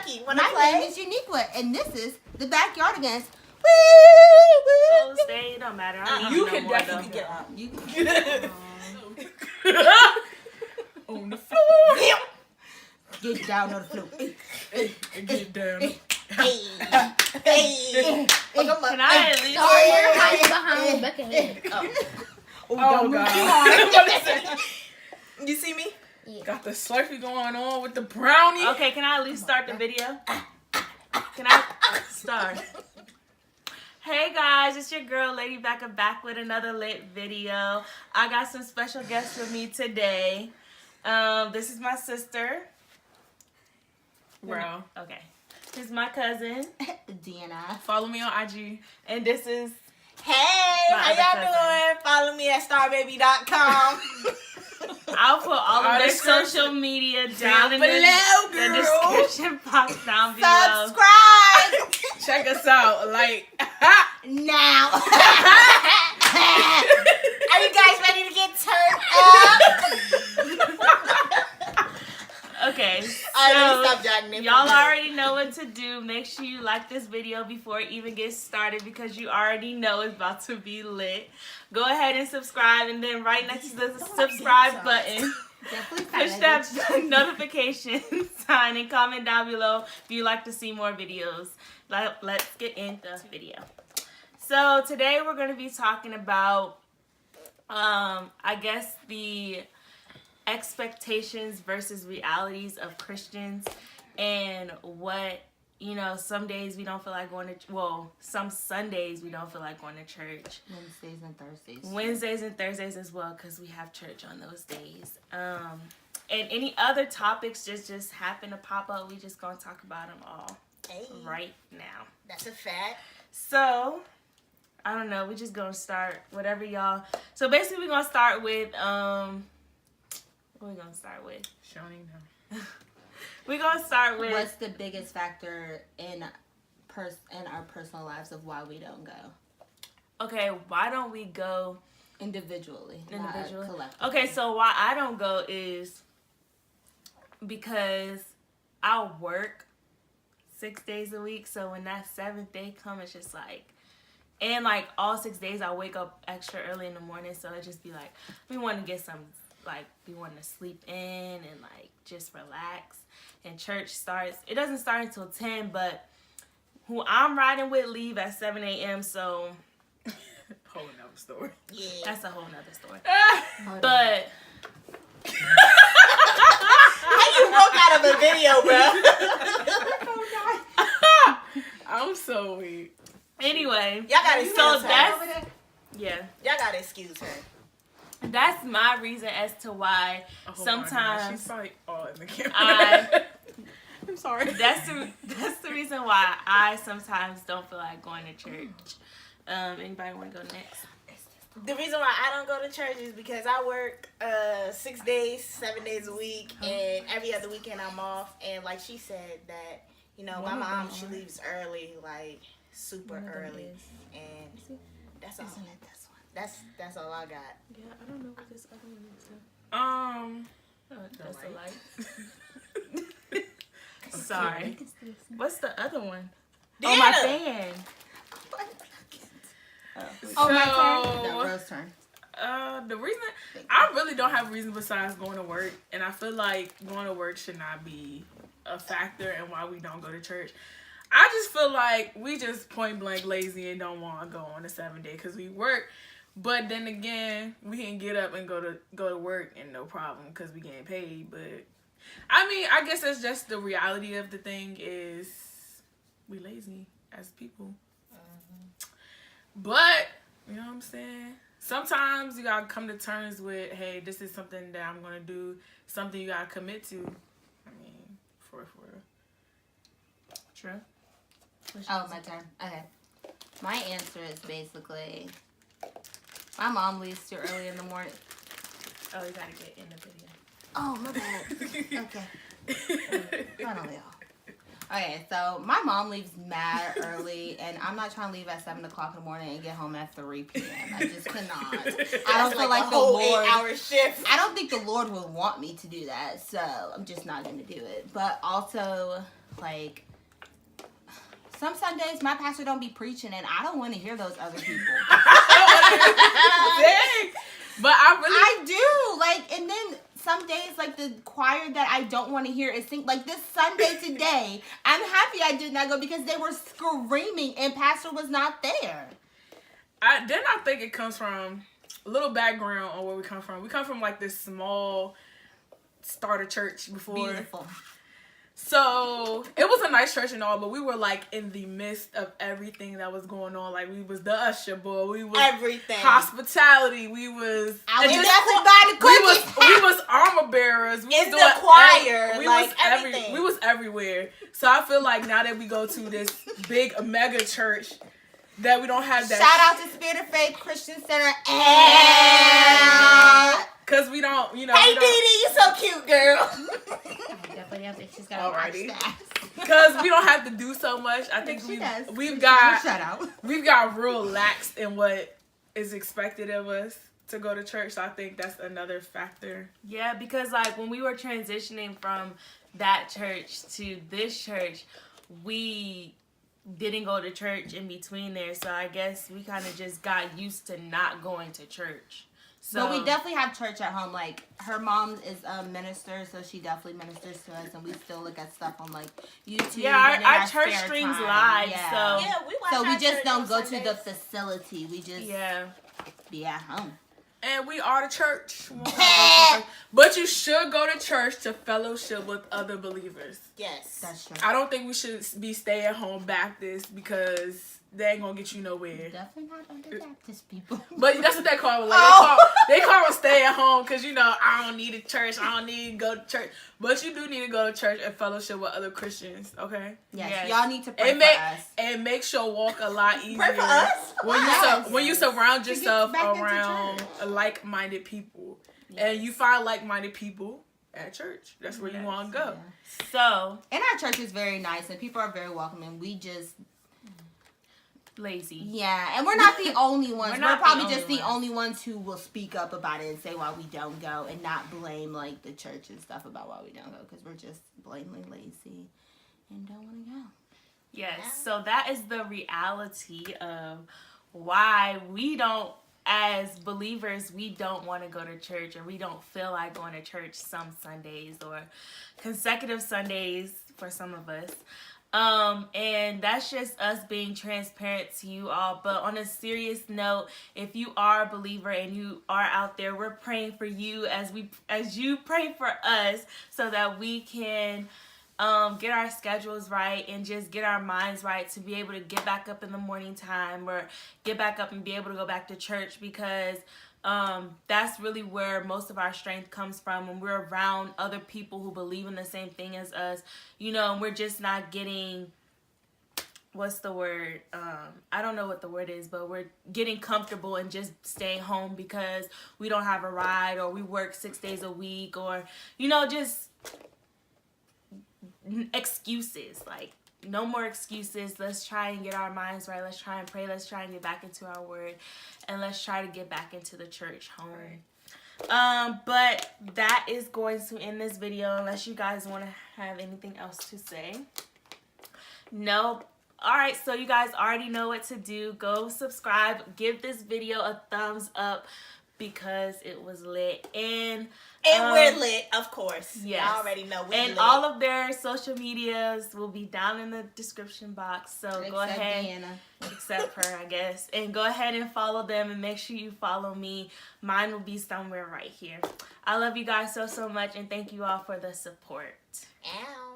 Sparky, wanna play? My name is Uniqua, and this is the Backyard Against. So stay, it don't matter. You can definitely get out. You On the floor. get down on the floor. Get down. Hey. Can I at least? Sorry, you're hiding behind Becca head. Oh, God. You see me? Yeah. Got the Slurpee going on with the brownie. Okay, can I at least start the video? Can I start? Hey guys, it's your girl Lady Becca back with another lit video. I got some special guests with me today. This is my sister. Bro. Okay. This is my cousin. Deanna. Follow me on IG. And this is Hey, My how other y'all cousin. doing? Follow me at starbaby.com. I'll put all of their description social media down in below, the girl. description box down below. Subscribe Check us out. Like, now. Are you guys ready to get turned up? Okay, Alright, let me so stop jotting it. y'all already know what to do. Make sure you like this video before it even gets started because you already know it's about to be lit. Go ahead and subscribe, and then right next to the subscribe button, push that notification sign and comment down below if you'd like to see more videos. Let's get into the video. So today we're going to be talking about, I guess, the expectations versus realities of Christians, and what, you know, some days we don't feel like going to, well, some Sundays we don't feel like going to church. Wednesdays and Thursdays as well, because we have church on those days. And any other topics just happen to pop up, we just gonna talk about them all right now. That's a fact. So I don't know, we just gonna start whatever y'all. So basically we're gonna start with what are we gonna start with? Shoni, no. We're gonna start with What's the biggest factor in our personal lives of why we don't go? okay, why don't we go Individually. individually? Not collectively. Okay, so why I don't go is because I work 6 days a week, so when that 7th day comes, it's just like, and like all 6 days I wake up extra early in the morning, so it just be like, we want to get some, like, we want to sleep in and like just relax. And church starts, it doesn't start until 10, but who I'm riding with leave at 7 a.m. so Whole nother story. Yeah. that's a whole nother story. Hold on. But How you walk out of a video, bro? I'm so weak. anyway, Y'all gotta excuse so her. that's, yeah, Y'all gotta excuse her. that's my reason as to why Oh, my God. sometimes She's probably all in the camera. I'm sorry. That's the reason why I sometimes don't feel like going to church. Anybody want to go next? The reason why I don't go to church is because I work 6 days, 7 days a week, and every other weekend I'm off. And like she said that, you know, my mom, she leaves early, like super early, and that's all. That's all I got. Yeah, I don't know what this other one is. That's light. a light. Sorry. What's the other one? Deanna. Oh, my fan. Oh, my So- turn. No, Rose turn. The reason I really don't have a reason besides going to work, and I feel like going to work should not be a factor in why we don't go to church. I just feel like we just point blank lazy and don't want to go on a 7 day because we work. But then again, we can get up and go to work and no problem because we getting paid. But I mean, I guess that's just the reality of the thing is we lazy as people. But you know what I'm saying? Sometimes you gotta come to terms with, hey, this is something that I'm gonna do, something you gotta commit to. I mean, for real. True. Oh, my turn. Okay. My answer is basically, my mom leaves too early in the morning. Oh, you gotta get in the video. Oh, my bad. Okay. Finally, y'all. Okay, so my mom leaves mad early, and I'm not trying to leave at 7 o'clock in the morning and get home at 3 p.m. I just cannot. I don't feel like the whole Lord. 8-hour shift. I don't think the Lord would want me to do that, so I'm just not going to do it. But also, Like, some Sundays my pastor don't be preaching, and I don't want to hear those other people. Dang. But I do. Like, and then some days, like, the choir that I don't want to hear is sing. Like, this Sunday today, I'm happy I did not go because they were screaming and pastor was not there. I think it comes from a little background on where we come from. We come from, like, this small starter church before. Beautiful. So it was a nice church and all, but we were like in the midst of everything that was going on. Like, we was the usher boy, we was everything, hospitality, we was we was armor bearers, we was doing the choir, we like was everything. We was everywhere. So I feel like now that we go to this big mega church, that we don't have that. Shout out to Spirit of Faith Christian Center. Cause we don't, you know. Hey, Dee Dee, you so cute, girl. She's got already. Because we don't have to do so much. I think we've got real lax in what is expected of us to go to church. So I think that's another factor. Yeah, because like when we were transitioning from that church to this church, we didn't go to church in between there. So I guess we kind of just got used to not going to church. So, but we definitely have church at home. Like, her mom is a minister, so she definitely ministers to us, and we still look at stuff on, like, YouTube. Yeah, our church streams live, yeah. Yeah, we watch we just don't go Sundays. to the facility. We just be at home. And we are the church. But you should go to church to fellowship with other believers. Yes. That's true. I don't think we should be stay-at-home Baptists because they ain't gonna get you nowhere. Definitely not under Baptist people. But that's what they call it. Like, they call it stay at home because, you know, I don't need a church. I don't need to go to church. But you do need to go to church and fellowship with other Christians, okay? Yes. Y'all need to pray for us. And makes your walk a lot easier. Pray for us? When you surround yourself around like-minded people. Yes. And you find like-minded people at church. That's where you want to go. Yeah. So, and our church is very nice and people are very welcoming. We just lazy. Yeah, and we're not the only ones. We're probably just the only ones who will speak up about it and say why we don't go and not blame like the church and stuff about why we don't go because we're just blatantly lazy and don't want to go. Yes, so that is the reality of why we don't, as believers, we don't want to go to church or we don't feel like going to church some Sundays or consecutive Sundays for some of us. And that's just us being transparent to you all. But on a serious note, if you are a believer and you are out there, we're praying for you as you pray for us so that we can get our schedules right and just get our minds right to be able to get back up in the morning time or get back up and be able to go back to church because that's really where most of our strength comes from when we're around other people who believe in the same thing as us, you know, and we're just not getting, what's the word? I don't know what the word is, but we're getting comfortable and just staying home because we don't have a ride or we work 6 days a week or, you know, just excuses. Like, no more excuses. Let's try and get our minds right. Let's try and pray. Let's try and get back into our word. And let's try to get back into the church home. Right. But that is going to end this video unless you guys want to have anything else to say. No. Alright, so you guys already know what to do. Go subscribe. Give this video a thumbs up because it was lit. And we're lit, of course. Yes. I already know we're lit. And all of their social medias will be down in the description box. So go ahead. Deanna. Except her, I guess. And go ahead and follow them and make sure you follow me. Mine will be somewhere right here. I love you guys so much and thank you all for the support. Ow.